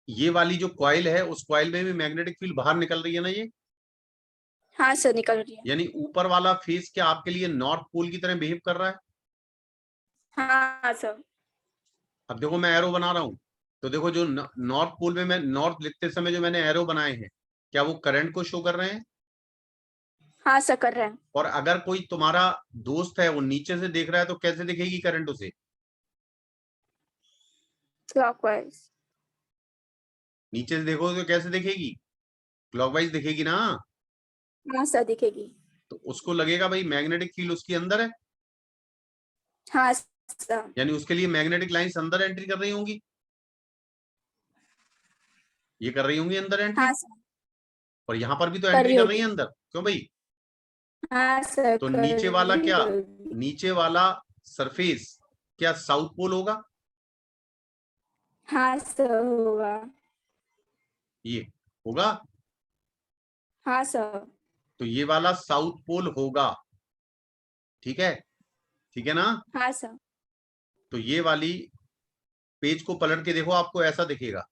ये वाली जो कॉइल है, उस कॉइल में भी मैग्नेटिक फील्ड बाहर निकल रही है ना ये। हाँ सर निकल रही है। यानी ऊपर वाला फेस क्या आपके लिए नॉर्थ पोल की तरह बिहेव कर रहा है। हाँ सर। अब देखो मैं एरो बना रहा हूं, तो देखो जो नॉर्थ पोल में मैं नॉर्थ लिखते समय जो मैंने एरो बनाए हैं, क्या वो करंट को शो कर रहे हैं। हाँ सर कर रहे हैं। और अगर कोई तुम्हारा दोस्त है वो नीचे से देख रहा है तो कैसे दिखेगी करंट उसे, क्लॉकवाइज। नीचे से देखो तो कैसे दिखेगी, क्लॉकवाइज दिखेगी ना। हाँ सर दिखेगी। तो उसको लगेगा भाई मैग्नेटिक फील्ड उसके अंदर है, हाँ सर। यानी उसके लिए मैग्नेटिक लाइंस अंदर एंट्री कर रही होंगी, ये कर रही होंगी अंदर एंट्री। हाँ सर और यहाँ पर भी तो कर एंट्री रही कर रही है होगी। अंदर, क्यों भाई। हाँ सर तो कर नीचे वाला रही क्या, होगी। नीचे वाला सरफेस क्या साउथ पोल होगा, हाँ सर होगा। ये होगा, हाँ सर। तो ये वाला साउथ पोल होगा, ठीक है, ठीक है ना। हाँ सर। तो ये वाली पेज को पलट के देखो, आपको ऐसा दिखेगा।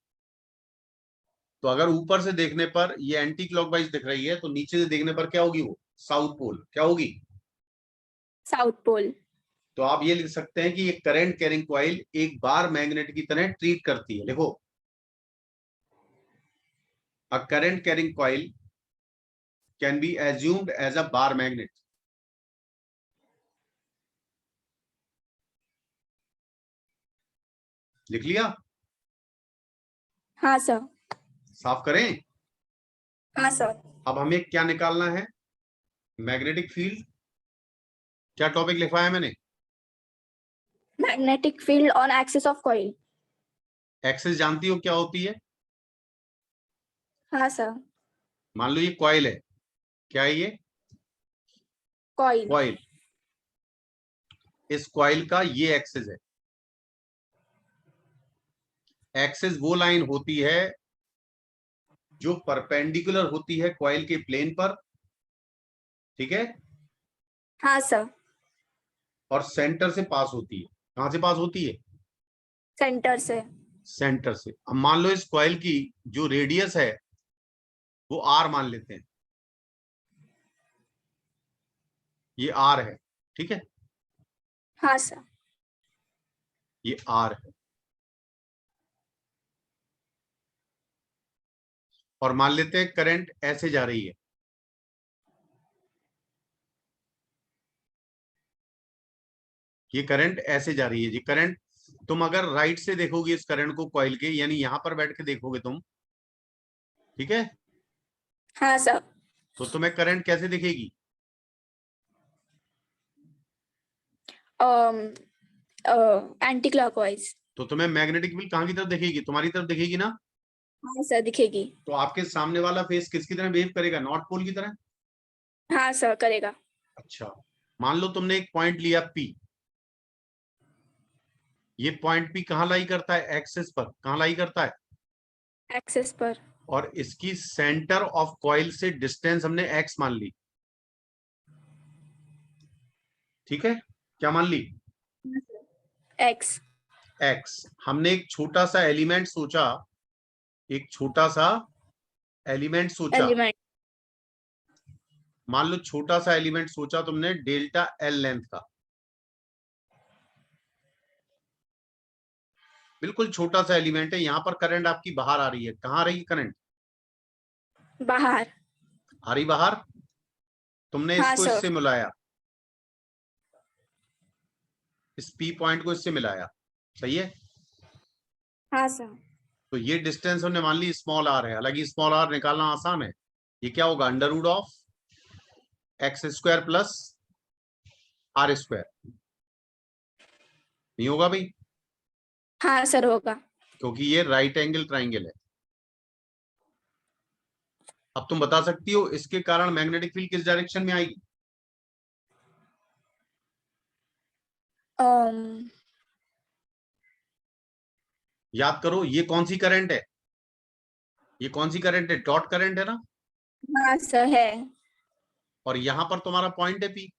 तो अगर ऊपर से देखने पर ये एंटी क्लॉकवाइज दिख रही है, तो नीचे से देखने पर क्या होगी, वो साउथ पोल क्या होगी। South pole. तो आप ये लिख सकते हैं कि ये करंट कैरिंग कॉइल एक बार मैग्नेट की तरह ट्रीट करती है। देखो, a current carrying coil can be assumed as a bar magnet. लिख लिया, हाँ सर। साफ करें। हाँ सर। अब हमें क्या निकालना है, मैग्नेटिक फील्ड। क्या टॉपिक लिखवाया मैंने, magnetic field on axis of coil. Axis जानती हो क्या होती है। हाँ सर। मान लो ये कॉइल है, क्या है ये, कॉइल। कॉइल। इस कॉइल का ये एक्सिस है। एक्सिस वो लाइन होती है जो परपेंडिकुलर होती है कॉइल के प्लेन पर, ठीक है, हाँ सर। और सेंटर से पास होती है। कहां से पास होती है, सेंटर से। सेंटर से। अब मान लो इस कॉइल की जो रेडियस है वो आर मान लेते हैं, ये आर है, ठीक है, हाँ सर। ये आर है। और मान लेते हैं करंट ऐसे जा रही है, ये करंट ऐसे जा रही है। ये करंट तुम अगर राइट से देखोगे इस करंट को कॉइल के, यानी यहां पर बैठ के देखोगे तुम, ठीक है, हाँ सर। तो तुम्हें करंट कैसे दिखेगी, एंटी क्लॉकवाइज। तो तुम्हें मैग्नेटिक फील्ड कहां की तरफ दिखेगी, तुम्हारी तरफ दिखेगी ना। हाँ सर दिखेगी। तो आपके सामने वाला फेस किसकी तरह बिहेव करेगा, नॉर्थ पोल की तरह। हाँ सर करेगा। अच्छा, मान लो तुमने एक पॉइंट लिया पी, ये पॉइंट पी कहां लाई करता है, एक्सिस पर कहां लाई करता है, एक्सिस पर। और इसकी सेंटर ऑफ कॉइल से डिस्टेंस हमने एक्स मान ली, ठीक है, क्या मान ली, एक्स। एक्स। हमने एक छोटा सा एलिमेंट सोचा, एक छोटा सा एलिमेंट सोचा, एलिमेंट। मान लो छोटा सा एलिमेंट सोचा तुमने डेल्टा एल लेंथ का, बिल्कुल छोटा सा एलिमेंट है। यहां पर करंट आपकी बाहर आ रही है, कहां आ रही है करंट, बाहर। आ रही बाहर। तुमने हाँ इसको सर। इससे मिलाया, इस पी पॉइंट को इससे मिलाया, सही है। हाँ सर। तो ये डिस्टेंस हमने मान ली स्मॉल आर है, हालांकि स्मॉल आर निकालना आसान है। ये क्या होगा, under root of X square plus R square, नहीं होगा भाई, हाँ सर होगा। क्योंकि ये राइट एंगल ट्राइंगल है। अब तुम बता सकती हो इसके कारण मैग्नेटिक फील्ड किस डायरेक्शन में आएगी, um, याद करो, ये कौन सी करंट है, ये कौन सी करंट है, डॉट करंट है ना। हाँ सर है। और यहां पर तुम्हारा पॉइंट है पी,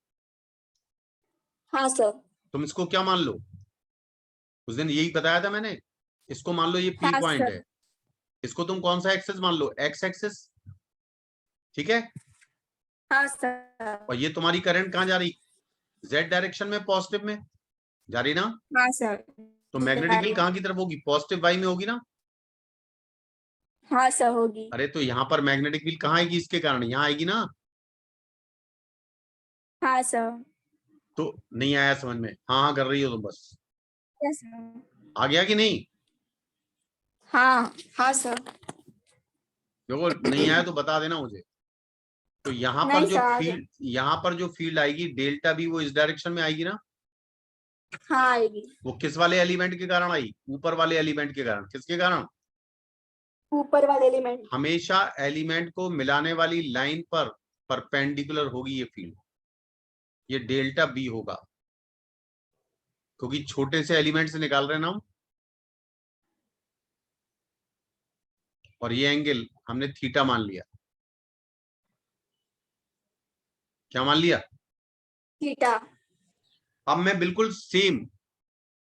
हाँ सर। तुम इसको क्या मान लो, उस दिन यही बताया था मैंने, इसको मान लो ये पी हाँ पॉइंट सर। है, इसको तुम कौन सा एक्सेस मान लो, एक्स एक्सेस, ठीक है। हाँ सर। और ये तुम्हारी करंट कहां जा रही, जेड डायरेक्शन में, पॉजिटिव में जा रही ना। हाँ सर। तो मैग्नेटिक फील्ड कहां की तरफ होगी, पॉजिटिव वाई में होगी ना। हाँ सर होगी। अरे तो यहाँ पर मैग्नेटिक फील्ड कहाँ आएगी, इसके कारण यहाँ आएगी ना। हाँ सर। तो नहीं आया समझ में, हाँ हाँ कर रही हो तुम बस, यस सर। आ गया कि नहीं। हाँ। हाँ सर। देखो नहीं आया तो बता देना मुझे। तो यहाँ पर नहीं जो सर आ गया। फील्ड, यहाँ पर जो फील्ड आएगी डेल्टा बी, वो इस डायरेक्शन में आएगी ना। हाँ आएगी। वो किस वाले एलिमेंट के कारण आई, ऊपर वाले एलिमेंट के कारण, किसके कारण, ऊपर वाले एलिमेंट। हमेशा एलिमेंट को मिलाने वाली लाइन पर परपेंडिकुलर होगी ये फील्ड, ये डेल्टा बी होगा, क्योंकि छोटे से एलिमेंट से निकाल रहे हैं ना हम। और ये एंगल हमने थीटा मान लिया। क्या मान लिया? थीटा। अब मैं बिल्कुल सेम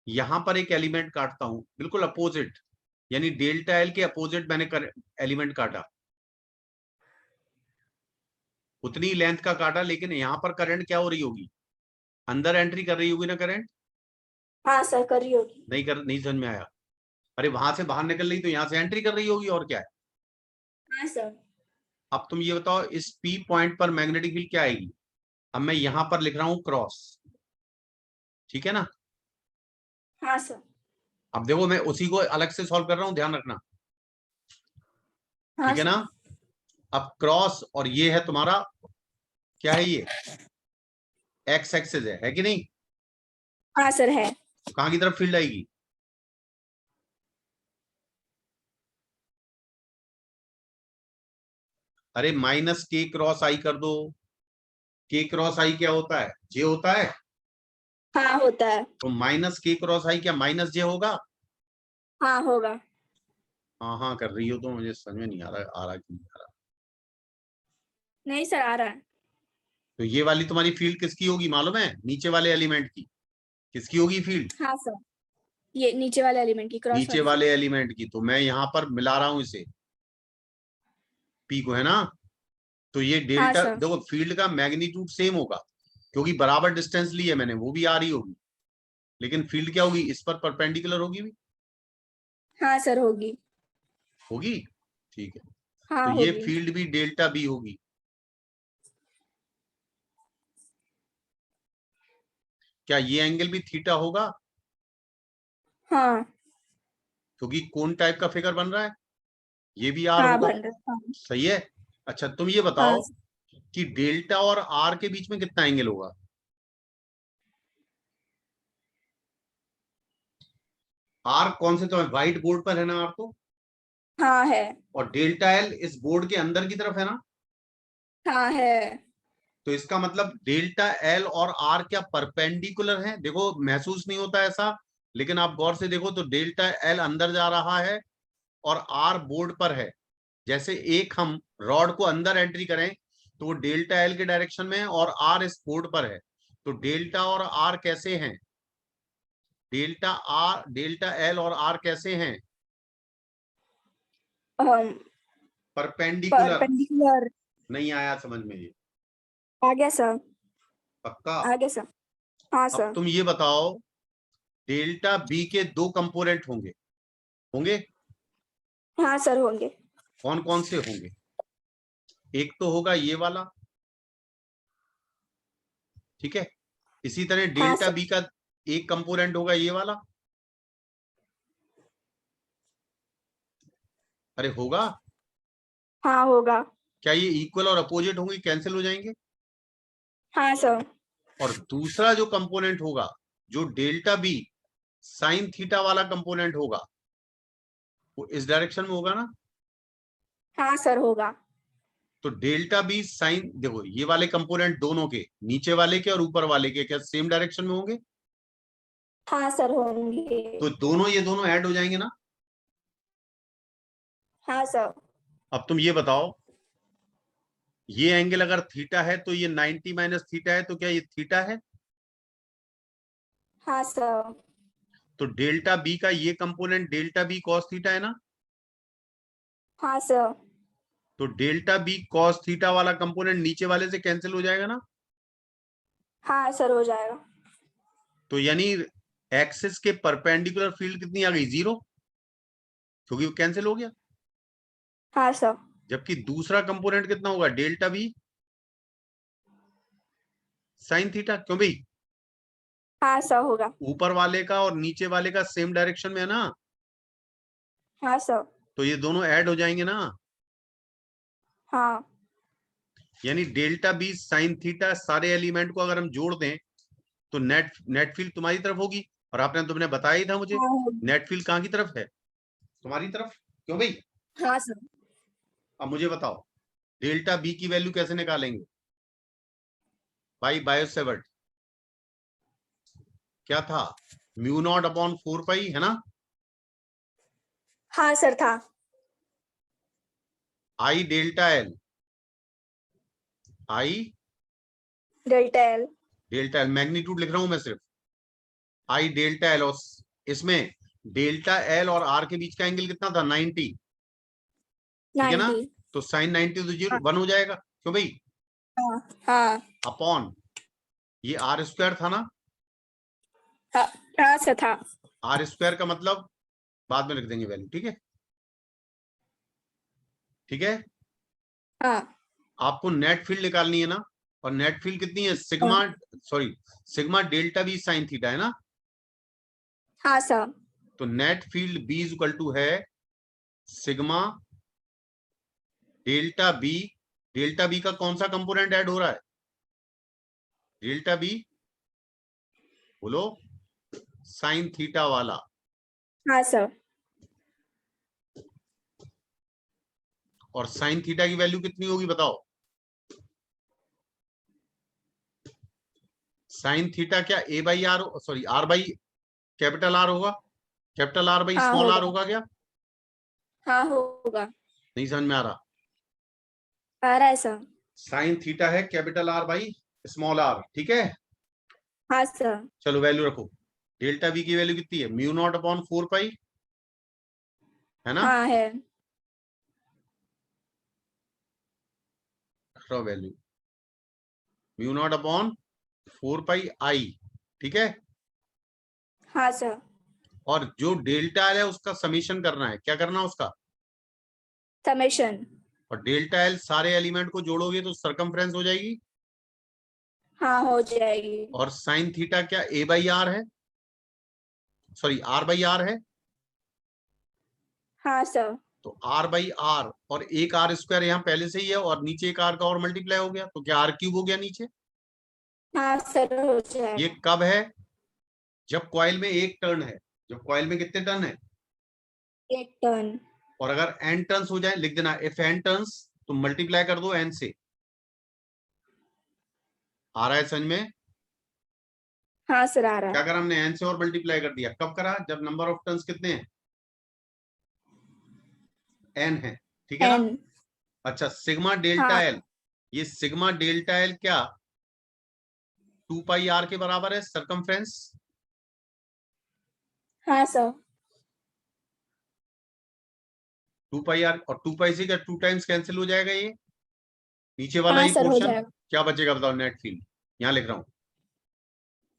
यहां पर एक एलिमेंट काटता हूं, बिल्कुल अपोजिट, यानी डेल्टा एल के अपोजिट मैंने एलिमेंट काटा, उतनी लेंथ का काटा, लेकिन यहां पर करंट क्या हो रही होगी? अंदर एंट्री कर रही होगी ना करंट? हाँ सर, कर रही होगी। नहीं समझ में आया? अरे वहां से बाहर निकल रही तो यहां से एंट्री कर रही होगी, और क्या है? हाँ सर। अब तुम ये बताओ, इस पी पॉइंट पर मैग्नेटिक फील्ड क्या आएगी? अब मैं यहां पर लिख रहा हूं क्रॉस, ठीक है ना? हाँ सर। अब देखो मैं उसी को अलग से सॉल्व कर रहा हूं, ध्यान रखना, हाँ ठीक है सर। ना? अब क्रॉस, और ये है तुम्हारा, क्या है ये? एक्स एक्सिस है कि नहीं? हाँ सर है। कहां की तरफ फील्ड आएगी? अरे माइनस के क्रॉस आई कर दो। के क्रॉस आई क्या होता है? जे होता है। हाँ होता है। तो माइनस के क्रॉस आई क्या माइनस जे होगा? हाँ होगा। हाँ हाँ कर रही हो तो मुझे समझ में नहीं आ रहा कि नहीं आ रहा। नहीं सर, आ रहा है। तो ये वाली तुम्हारी फील्ड किसकी होगी मालूम है? नीचे वाले एलिमेंट की। किसकी होगी फील्ड? हाँ सर, ये नीचे वाले एलिमेंट की, क्रॉस नीचे वाली वाले फील्ड। एलिमेंट की। तो मैं यहां पर मिला रहा हूं इसे, पी को, है ना? तो ये हाँ डेल्टा, सर। देखो फील्ड का मैग्नीट्यूड सेम होगा, क्योंकि बराबर डिस्टेंस ली है मैंने, वो भी आ रही होगी, लेकिन फील्ड क्या होगी? इस पर परपेंडिकुलर होगी भी। हाँ सर होगी। होगी, ठीक है। तो हाँ ये होगी। फील्ड भी डेल्टा बी होगी। क्या ये एंगल भी थीटा होगा? हाँ। क्योंकि कोन टाइप का फिगर बन रहा है, ये भी आर हाँ होगा। बन रहा है। सही है। अच्छा तुम ये हाँ बताओ हाँ। कि डेल्टा और आर के बीच में कितना एंगल होगा? आर कौन से, तो व्हाइट बोर्ड पर है ना आर तो, हाँ है। और डेल्टा एल इस बोर्ड के अंदर की तरफ है ना? हाँ है। तो इसका मतलब डेल्टा एल और आर क्या परपेंडिकुलर हैं? देखो महसूस नहीं होता ऐसा, लेकिन आप गौर से देखो तो डेल्टा एल अंदर जा रहा है और आर बोर्ड पर है। जैसे एक हम रॉड को अंदर एंट्री करें तो वो डेल्टा एल के डायरेक्शन में है और आर इस बोर्ड पर है। तो डेल्टा और आर कैसे हैं? डेल्टा एल और आर कैसे हैं? परपेंडिकुलर। परपेंडिकुलर। नहीं आया समझ में ये? आ गया सर। पक्का? आ गया सर। हाँ अब सर। तुम ये बताओ, डेल्टा बी के दो कंपोनेंट होंगे, होंगे? हाँ सर होंगे। कौन कौन से होंगे? एक तो होगा ये वाला, ठीक है। इसी तरह हाँ डेल्टा सर। बी का एक कंपोनेंट होगा ये वाला। अरे होगा। हाँ होगा। क्या ये इक्वल और अपोजिट होंगे, कैंसिल हो जाएंगे? हाँ सर। और दूसरा जो कंपोनेंट होगा, जो डेल्टा बी साइन थीटा वाला कंपोनेंट होगा, वो इस डायरेक्शन में होगा ना? हाँ सर होगा। तो डेल्टा बी साइन, देखो ये वाले कंपोनेंट दोनों के, नीचे वाले के और ऊपर वाले के, क्या सेम डायरेक्शन में होंगे? हाँ सर होंगे। तो दोनों, ये दोनों ऐड हो जाएंगे ना? हाँ सर। अब तुम ये बताओ, ये एंगल अगर थीटा है तो ये 90 माइनस थीटा है, तो क्या ये थीटा है? हाँ सर। तो डेल्टा बी का ये component delta B cos theta है ना? हाँ सर। तो डेल्टा बी कॉस थीटा वाला कंपोनेंट नीचे वाले से कैंसिल हो जाएगा ना? हाँ सर हो जाएगा। तो यानी एक्सिस के परपेंडिकुलर फील्ड कितनी आ गई? 0, क्योंकि वो कैंसिल हो गया। हाँ सर। जबकि दूसरा कंपोनेंट कितना होगा? डेल्टा बी साइन थीटा, क्यों भाई? हाँ सर होगा। ऊपर वाले का और नीचे वाले का सेम डायरेक्शन में है ना? हाँ सर। तो ये दोनों ऐड हो जाएंगे ना? हाँ। यानी डेल्टा बी साइन थीटा सारे एलिमेंट को अगर हम जोड़ दें तो नेट फील्ड तुम्हारी तरफ होगी। और तुमने बताया ही था मुझे, हाँ होगी। नेट फील्ड कहाँ की तरफ है? तुम्हारी तरफ, क्यों भाई? हाँ सर। अब मुझे बताओ, डेल्टा बी की वैल्यू कैसे निकालेंगे? भाई बायोसेवर्ट क्या था? म्यू नॉट अपॉन 4 पाई, है ना? हाँ सर था। आई डेल्टा एल, आई डेल्टा एल मैग्नीट्यूड लिख रहा हूं मैं सिर्फ, आई डेल्टा एल, और इसमें डेल्टा एल और आर के बीच का एंगल कितना था 90, ठीक है ना, 90। तो साइन 90 तो 0 हाँ 1 हो जाएगा, क्यों भाई, हाँ हाँ अपॉन ये आर स्क्वायर था ना, हाँ हाँ सर था। आर स्क्वायर का मतलब बाद में लिख देंगे वैल्यू, ठीक है, ठीक है। हाँ आपको नेट फील्ड निकालनी है ना, और नेट फील्ड कितनी है, हाँ sigma, sorry sigma delta B sine theta है ना, हाँ सर। तो net field B is equal to है sigma delta B, delta B का कौन सा कंपोनेंट ऐड हो रहा है, डेल्टा बी, बोलो, साइन थीटा वाला, हाँ सर। और साइन थीटा की वैल्यू कितनी होगी बताओ, साइन थीटा क्या A by R, sorry R by capital R होगा, कैपिटल आर बाई हाँ स्मॉल आर होगा। होगा क्या, हाँ होगा। नहीं समझ में आ रहा, आ रहा है सर। साइन थीटा है capital R by small r, ठीक है। हाँ सर। चलो वैल्यू रखो, डेल्टा बी की वैल्यू कितनी है, म्यू नॉट अपॉन 4 पाई, है ना, हाँ है। वैल्यू म्यू नॉट अपॉन 4 पाई आई, ठीक है। हाँ सर। और जो डेल्टा एल है उसका समीशन करना है, क्या करना है उसका, समेशन। और डेल्टा एल सारे एलिमेंट को जोड़ोगे तो सरकमफ्रेंस हो जाएगी, हाँ हो जाएगी। और साइन थीटा क्या ए बाई आर है, सॉरी आर बाई आर है, हाँ सर। तो आर बाई आर, और एक आर स्क्वायर यहाँ पहले से ही है, और नीचे एक आर का और मल्टीप्लाई हो गया, तो क्या आर क्यूब हो गया नीचे, हाँ सर हो ये जाएगा। कब है, जब कॉइल में एक टर्न है, जब कॉइल में कितने टर्न है, एक टर्न। और अगर एन टर्न्स हो जाए, लिख देना इफ एन टर्न्स, तो मल्टीप्लाई कर दो एन से, आ रहा है समझ में, हाँ सर आ रहा क्या है। करा हमने, एन से और मल्टीप्लाई कर दिया, कब करा, जब नंबर ऑफ टर्न्स कितने हैं, एन है, ठीक है ना। एन। अच्छा सिग्मा डेल्टा हाँ एल, ये सिग्मा डेल्टा एल क्या 2 पाई आर के बराबर है सरकमफ्रेंस, हाँ सर। 2 पाई आर, और 2 पाई से क्या 2 टाइम्स कैंसिल हो जाएगा, ये नीचे वाला हाँ ही सर हो पोर्शन, जाएगा। क्या बचेगा बताओ, नेट फील्ड, यहां लिख रहा हूं,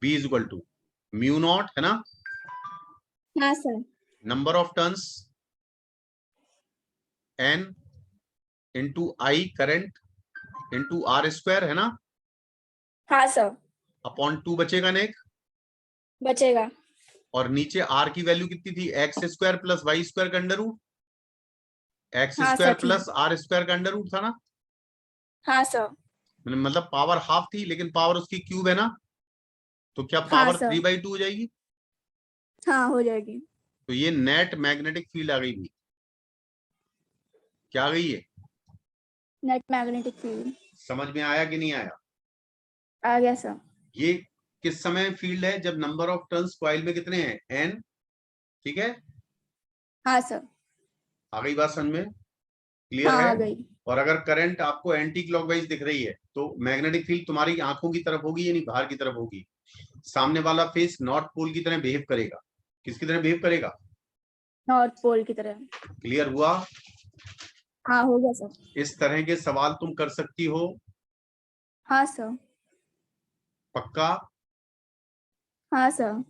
B is equal to mu naught, है ना, हाँ sir. Number of turns N into I current into R square, है ना, हाँ सर। अपॉन 2 बचेगा नेक, बचेगा। और नीचे आर की वैल्यू कितनी थी, X square plus Y square का अंडर रूट, एक्स हाँ स्क्वायर सर थी। प्लस आर स्क्वायर का अंडर रूट था ना, हाँ सर। मतलब पावर हाफ थी, लेकिन पावर उसकी क्यूब है ना, तो क्या हाँ पावर सर। 3/2 हो जाएगी, हाँ हो जाएगी। तो ये नेट मैग्नेटिक फील्ड आ गई भी, क्या आ गई है, नेट मैग्नेटिक फील्ड। समझ में आया कि नहीं आया, आ गया सर। ये किस समय फील्ड है, जब नंबर ऑफ टर्न्स कॉइल में कितने हैं, एन, ठीक है, हाँ सर। आ गई बात समझ में, क्लियर हाँ है। आ गई। और अगर करंट आपको एंटी क्लॉकवाइज दिख रही है, तो मैग्नेटिक फील्ड तुम्हारी आंखों की तरफ होगी, यानी बाहर की तरफ होगी, सामने वाला फेस नॉर्थ पोल की तरह बिहेव करेगा, किसकी तरह बिहेव करेगा, नॉर्थ पोल की तरह। क्लियर हुआ। हाँ हो गया सर। इस तरह के सवाल तुम कर सकती हो, हाँ सर। पक्का। हाँ सर।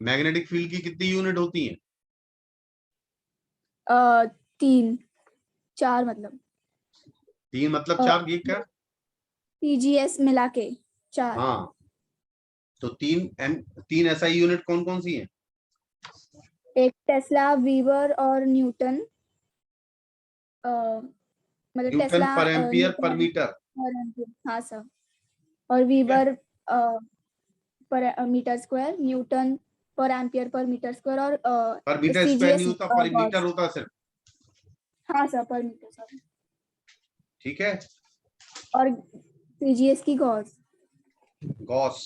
मैग्नेटिक फील्ड की कितनी यूनिट होती हैं, 3 4 मतलब 3 मतलब 4, ये क्या, TGS मिला के 4। हाँ, तो 3 SI यूनिट कौन कौन सी हैं, एक टेस्ला, वीवर और न्यूटन। मतलब न्यूटन टेस्ला, पर एम्पियर पर न्यूटन मीटर, और एम्पियर। हाँ सर। और वीवर पर मीटर स्क्वायर, न्यूटन पर एम्पियर पर मीटर स्क्वायर और पर मीटर स्क्वायर नहीं CGS होता, पर मीटर गॉस। होता सिर्फ, हाँ सर पर मीटर सर। ठीक है, और CGS की गॉस। गॉस,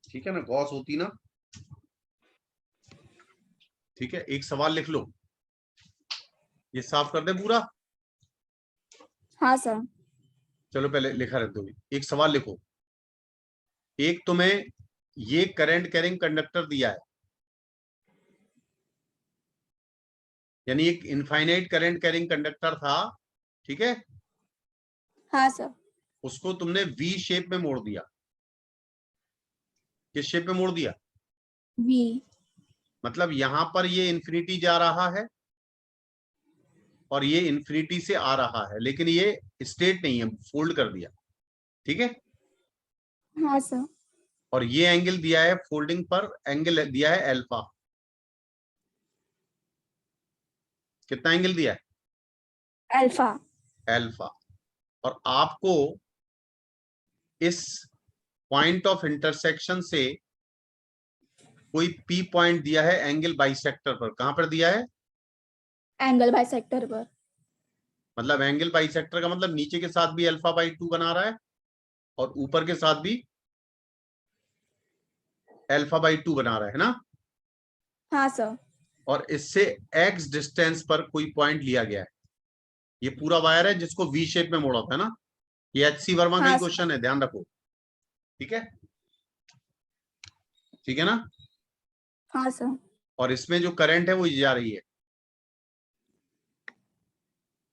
ठीक है ना, गॉस होती ना, ठीक है। एक सवाल लिख लो, ये साफ कर दे पूरा। हाँ सर। चलो पहले लिखा रख दो, एक सवाल लिखो। एक तुम्हें ये करंट कैरिंग कंडक्टर दिया है, यानी एक इनफाइनाइट करंट कैरिंग कंडक्टर था, ठीक है, हाँ सर। उसको तुमने वी शेप में मोड़ दिया। किस शेप में मोड़ दिया? वी। मतलब यहां पर ये इन्फिनिटी जा रहा है और ये इन्फिनिटी से आ रहा है, लेकिन ये स्ट्रेट नहीं है, फोल्ड कर दिया, ठीक है। हाँ सर। और ये एंगल दिया है फोल्डिंग पर, एंगल दिया है अल्फा। कितना एंगल दिया है? अल्फा। अल्फा। और आपको इस पॉइंट ऑफ इंटरसेक्शन से कोई पी पॉइंट दिया है एंगल बाइसेक्टर पर। कहां पर दिया है? एंगल बाइसेक्टर पर। मतलब एंगल बाइसेक्टर का मतलब नीचे के साथ भी अल्फा बाई 2 बना रहा है और ऊपर के साथ भी अल्फा बाई 2 बना रहा है ना। हाँ सर। और इससे एक्स डिस्टेंस पर कोई पॉइंट लिया गया है। ये पूरा वायर है जिसको वी शेप में मोड़ा था ना। ये एचसी वर्मा का ही हाँ क्वेश्चन है, ध्यान रखो, ठीक है, ठीक है ना। हाँ सर। और इसमें जो करंट है वो जा रही है,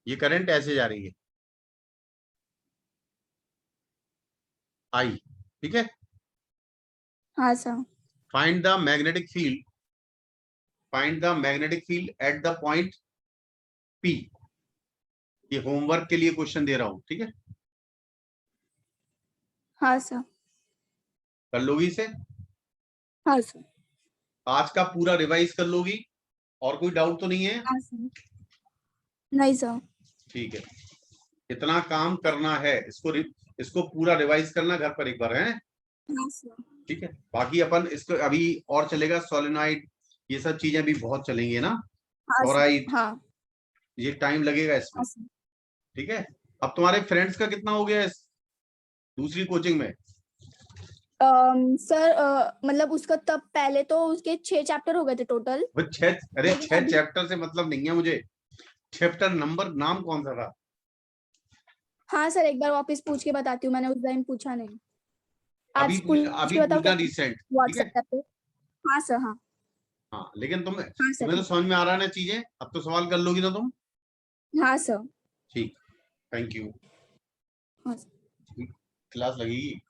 ये करंट ऐसे जा रही है, आई, ठीक है। हाँ sir. Find the magnetic field, find the magnetic field at the point P. ये होमवर्क के लिए क्वेश्चन दे रहा हूं, ठीक है। हाँ सर। कर लोगी इसे? हाँ सर। आज का पूरा रिवाइज कर लोगी? और कोई डाउट तो नहीं है? हाँ सर। नहीं सर। ठीक है, इतना काम करना है, इसको पूरा रिवाइज करना घर पर एक बार, है, हाँ सर। ठीक है। बाकी अपन इसको अभी और चलेगा, सोलेनॉइड, ये सब चीजें भी बहुत चलेंगी ना, हाँ सर। टॉराइड, हाँ। ये टाइम लगेगा इसमें, हाँ सर। ठीक है। अब तुम्हारे फ्रेंड्स का कितना हो गया इस दूसरी कोचिंग में? सर मतलब उसका तब पहले तो उसके 6 चैप्टर हो गए थे टोटल। वो अरे लेकिन 6 अभी चैप्टर से मतलब नहीं है मुझे, चैप्टर नंबर नाम कौन सा था? हाँ सर, एक बार वापस पूछ के बताती हूँ, मैंने उस टाइम पूछा नहीं। आज पूछ अभी के बताओ पूछना रिसेंट, ठीक है। व्हाट्सएप पे। हाँ सर। हाँ। हाँ लेकिन हाँ तुम्हें सर। तो समझ में आ रहा है ना चीजें, अब तो सवाल कर लोगी ना तुम? हाँ सर। ठीक, थैंक यू। हाँ सर। क्लास लगेगी।